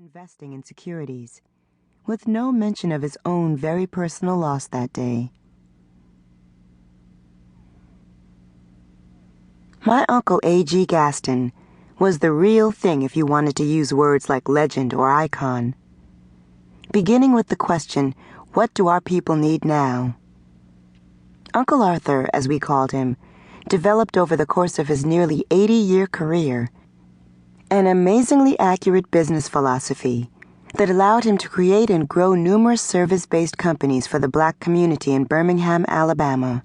investing in securities, with no mention of his own very personal loss that day. My Uncle A.G. Gaston was the real thing if you wanted to use words like legend or icon. Beginning with the question, what do our people need now? Uncle Arthur, as we called him, developed over the course of his nearly 80-year career an amazingly accurate business philosophy that allowed him to create and grow numerous service-based companies for the black community in Birmingham, Alabama.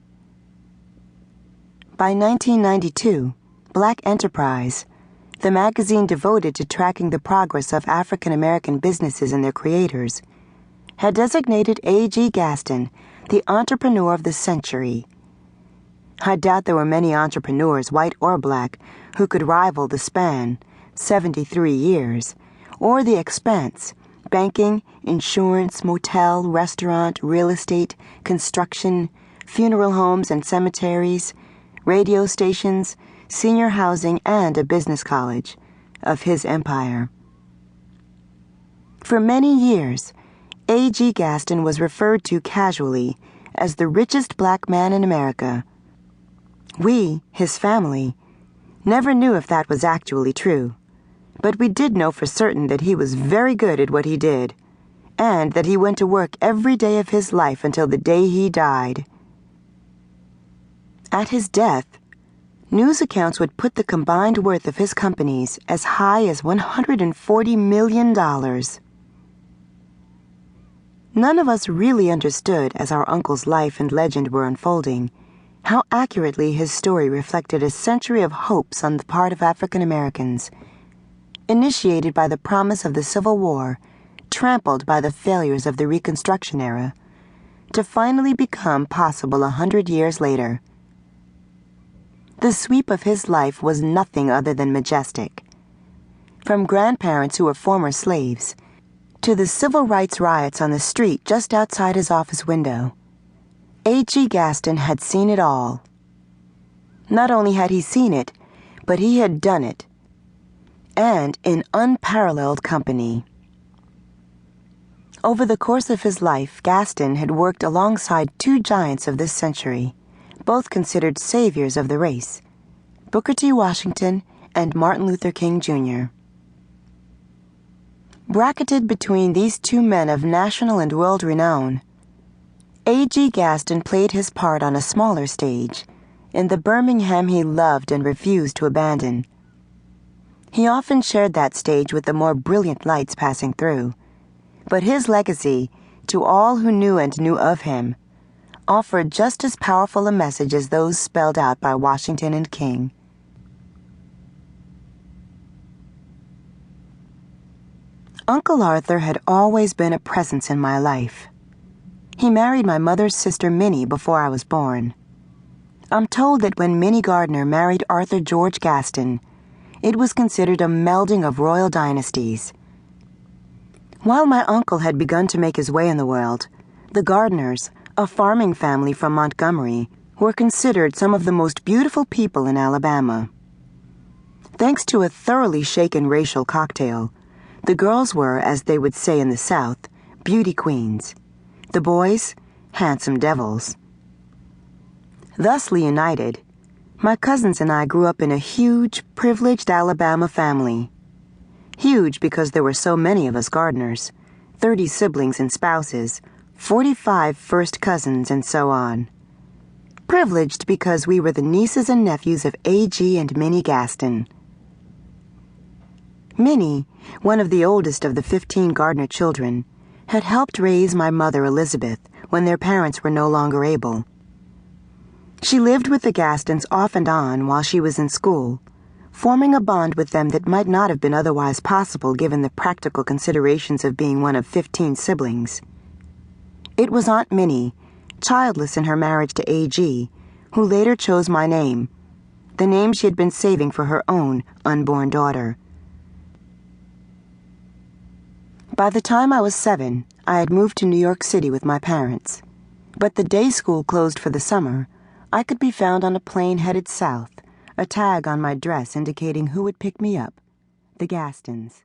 By 1992, Black Enterprise, the magazine devoted to tracking the progress of African American businesses and their creators, had designated A.G. Gaston the entrepreneur of the century. I doubt there were many entrepreneurs, white or black, who could rival the span, 73 years, or the expanse, banking, insurance, motel, restaurant, real estate, construction, funeral homes and cemeteries, radio stations, senior housing, and a business college of his empire. For many years, A.G. Gaston was referred to casually as the richest black man in America. We, his family, never knew if that was actually true, but we did know for certain that he was very good at what he did, and that he went to work every day of his life until the day he died. At his death, news accounts would put the combined worth of his companies as high as $140 million. None of us really understood, as our uncle's life and legend were unfolding, how accurately his story reflected a century of hopes on the part of African Americans, initiated by the promise of the Civil War, trampled by the failures of the Reconstruction era, to finally become possible 100 years later. The sweep of his life was nothing other than majestic. From grandparents who were former slaves, to the civil rights riots on the street just outside his office window, A.G. Gaston had seen it all. Not only had he seen it, but he had done it, and in unparalleled company. Over the course of his life, Gaston had worked alongside two giants of this century, both considered saviors of the race, Booker T. Washington and Martin Luther King, Jr. Bracketed between these two men of national and world renown, A.G. Gaston played his part on a smaller stage, in the Birmingham he loved and refused to abandon. He often shared that stage with the more brilliant lights passing through, but his legacy, to all who knew and knew of him, offered just as powerful a message as those spelled out by Washington and King. Uncle Arthur had always been a presence in my life. He married my mother's sister Minnie before I was born. I'm told that when Minnie Gardner married Arthur George Gaston, it was considered a melding of royal dynasties. While my uncle had begun to make his way in the world, the Gardners, a farming family from Montgomery, were considered some of the most beautiful people in Alabama. Thanks to a thoroughly shaken racial cocktail, the girls were, as they would say in the South, beauty queens. The boys, handsome devils. Thusly united, my cousins and I grew up in a huge, privileged Alabama family. Huge because there were so many of us Gardners, 30 siblings and spouses, 45 first cousins, and so on. Privileged because we were the nieces and nephews of A.G. and Minnie Gaston. Minnie, one of the oldest of the 15 Gardner children, had helped raise my mother Elizabeth when their parents were no longer able. She lived with the Gastons off and on while she was in school, forming a bond with them that might not have been otherwise possible given the practical considerations of being one of 15 siblings. It was Aunt Minnie, childless in her marriage to A.G., who later chose my name, the name she had been saving for her own unborn daughter. By the time I was 7, I had moved to New York City with my parents, but the day school closed for the summer, I could be found on a plane headed south, a tag on my dress indicating who would pick me up, the Gastons.